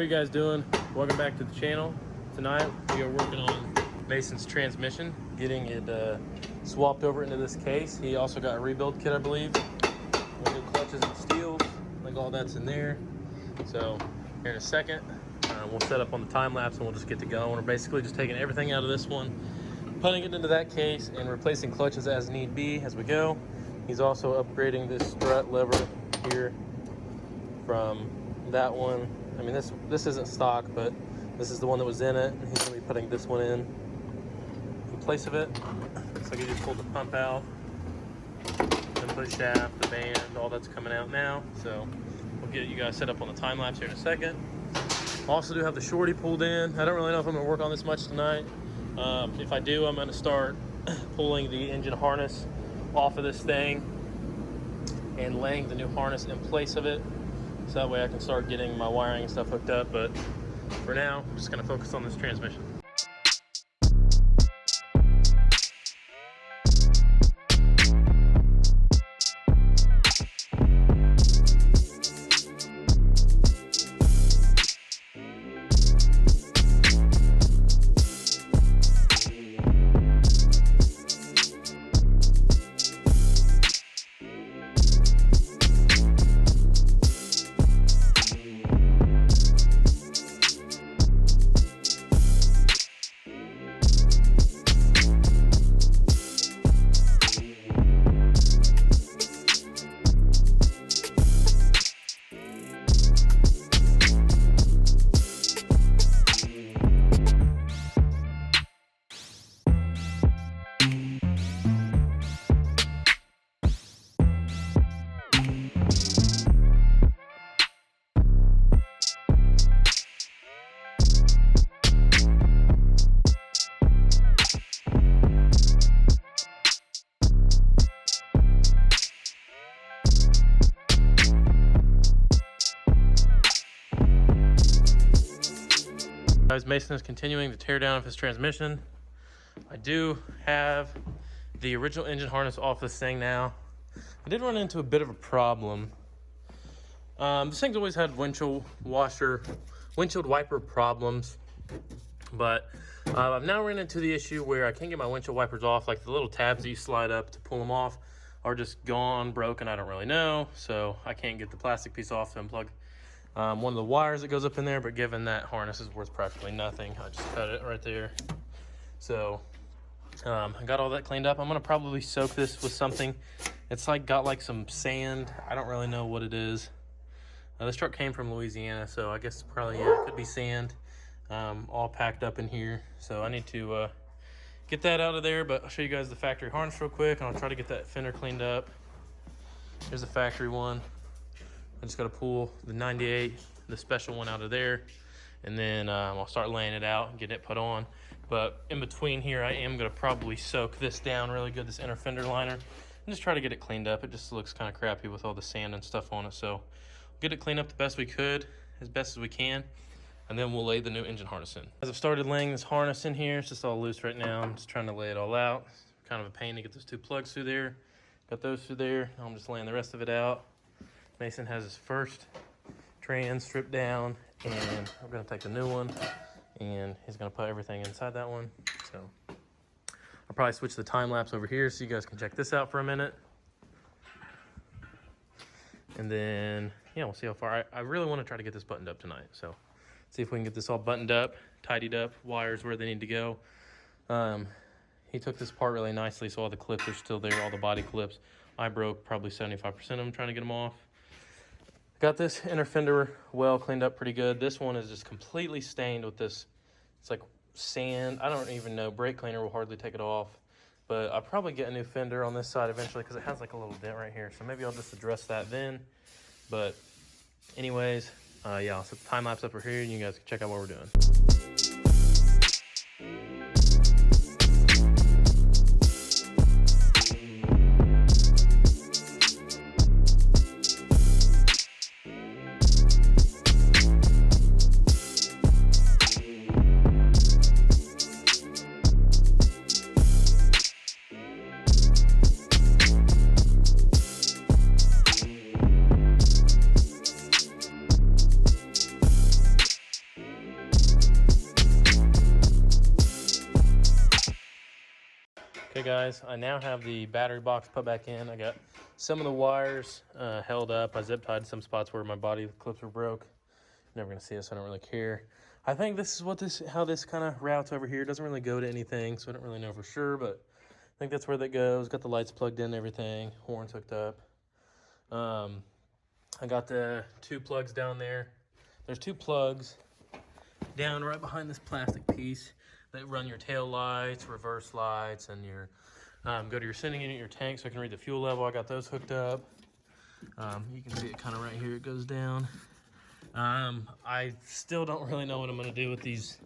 are you guys doing? Welcome back to the channel. Tonight we are working on Mason's transmission, getting it swapped over into this case. He also got a rebuild kit, I believe. We'll do clutches and steels, like all that's in there. So here in a second, we'll set up on the time lapse and we'll just get to go. We're basically just taking everything out of this one, putting it into that case, and replacing clutches as need be as we go. He's also upgrading this strut lever here from that one. I mean, this isn't stock, but this is the one that was in it. And he's gonna be putting this one in place of it. So I just pulled the pump out, then put the shaft, the band, all that's coming out now. So we'll get you guys set up on the time lapse here in a second. Also do have the Shorty pulled in. I don't really know if I'm gonna work on this much tonight. If I do, I'm gonna start pulling the engine harness off of this thing and laying the new harness in place of it. So that way I can start getting my wiring and stuff hooked up. But for now, I'm just gonna focus on this transmission. Guys, Mason is continuing the tear down of his transmission. I do have the original engine harness off this thing now. I did run into a bit of a problem. This thing's always had windshield wiper problems, but I've now run into the issue where I can't get my windshield wipers off. Like the little tabs that you slide up to pull them off are just gone, broken, I don't really know. So I can't get the plastic piece off to unplug one of the wires that goes up in there, but given that harness is worth practically nothing, I just cut it right there. So I got all that cleaned up. I'm gonna probably soak this with something. It's like got like some sand. I don't really know what it is. This truck came from Louisiana, so I guess probably, yeah, it could be sand, all packed up in here. So I need to get that out of there, but I'll show you guys the factory harness real quick, and I'll try to get that fender cleaned up. Here's the factory one. I just got to pull the 98, the special one, out of there, and then I'll start laying it out and getting it put on. But in between here, I am going to probably soak this down really good, this inner fender liner, and just try to get it cleaned up. It just looks kind of crappy with all the sand and stuff on it. So we'll get it cleaned up the best we could, as best as we can, and then we'll lay the new engine harness in. As I've started laying this harness in here, it's just all loose right now. I'm just trying to lay it all out. It's kind of a pain to get those two plugs through there. Got those through there. I'm just laying the rest of it out. Mason has his first trans stripped down, and I'm gonna take the new one, and he's gonna put everything inside that one. So I'll probably switch the time lapse over here so you guys can check this out for a minute. And then, yeah, we'll see how far. I really wanna try to get this buttoned up tonight. So see if we can get this all buttoned up, tidied up, wires where they need to go. He took this apart really nicely, so all the clips are still there, all the body clips. I broke probably 75% of them trying to get them off. Got this inner fender well cleaned up pretty good. This one is just completely stained with this. It's like sand. I don't even know. Brake cleaner will hardly take it off. But I'll probably get a new fender on this side eventually because it has like a little dent right here. So maybe I'll just address that then. But anyways, yeah, I'll set the time lapse up over here and you guys can check out what we're doing. guys, I now have the battery box put back in. I got some of the wires held up. I zip tied some spots where my body clips were broke. You're never gonna see this, I don't really care. I think this is how this kind of routes over here. It doesn't really go to anything, so I don't really know for sure, but I think that's where that goes. Got the lights plugged in and everything, horns hooked up. I got the 2 plugs down there. There's 2 plugs down right behind this plastic piece that run your tail lights, reverse lights, and your go to your sending unit, your tank, so I can read the fuel level. I got those hooked up. You can see it kind of right here. It goes down. I still don't really know what I'm going to do with these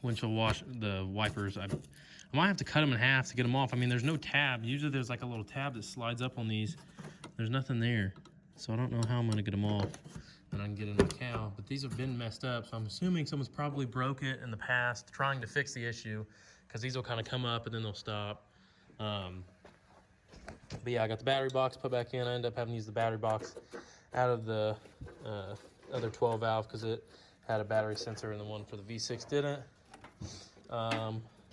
windshield the wipers. I might have to cut them in half to get them off. I mean, there's no tab. Usually there's like a little tab that slides up on these. There's nothing there, so I don't know how I'm going to get them off and I can get in the cow. But these have been messed up, so I'm assuming someone's probably broke it in the past trying to fix the issue, because these will kind of come up and then they'll stop. But yeah, I got the battery box put back in. I ended up having to use the battery box out of the other 12 valve because it had a battery sensor and the one for the V6 didn't.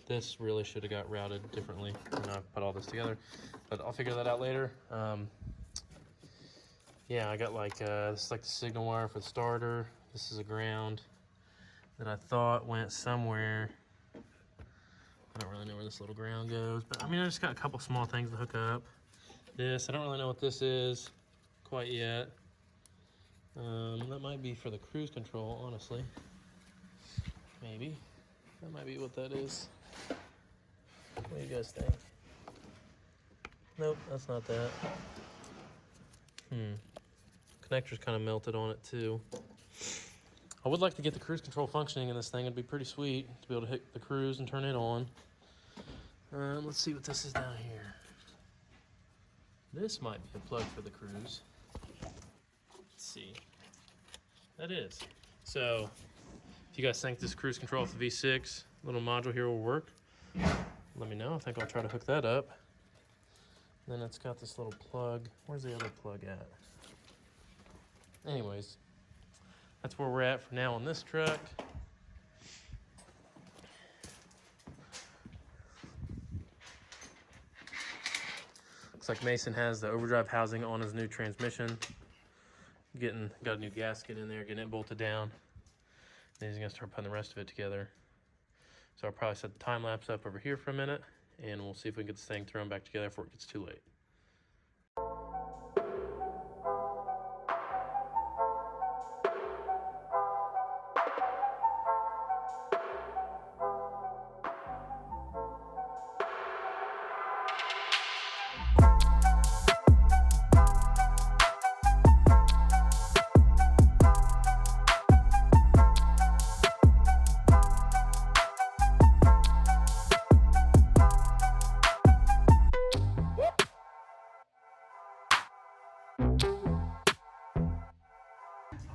This really should have got routed differently when I put all this together, but I'll figure that out later. Yeah, I got like, this is like the signal wire for the starter. This is a ground that I thought went somewhere. I don't really know where this little ground goes, but I mean, I just got a couple small things to hook up. This, I don't really know what this is quite yet. That might be for the cruise control, honestly. Maybe. That might be what that is. What do you guys think? Nope, that's not that. Connector's kind of melted on it too. I would like to get the cruise control functioning in this thing. It'd be pretty sweet to be able to hit the cruise and turn it on. Let's see what this is down here. This might be a plug for the cruise. Let's see. That is. So, if you guys think this cruise control with the V6 little module here will work, let me know. I think I'll try to hook that up. Then it's got this little plug. Where's the other plug at? Anyways, that's where we're at for now on this truck. Looks like Mason has the overdrive housing on his new transmission. Got a new gasket in there, getting it bolted down. Then he's gonna start putting the rest of it together. So I'll probably set the time lapse up over here for a minute, and we'll see if we can get this thing thrown back together before it gets too late.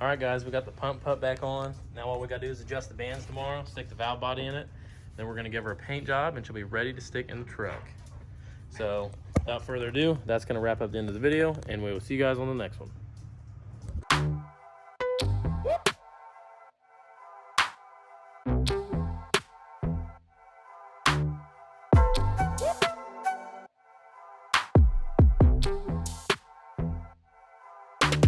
All right, guys, we got the pump pup back on. Now all we gotta do is adjust the bands tomorrow, stick the valve body in it. Then we're gonna give her a paint job and she'll be ready to stick in the truck. So without further ado, that's gonna wrap up the end of the video, and we will see you guys on the next one.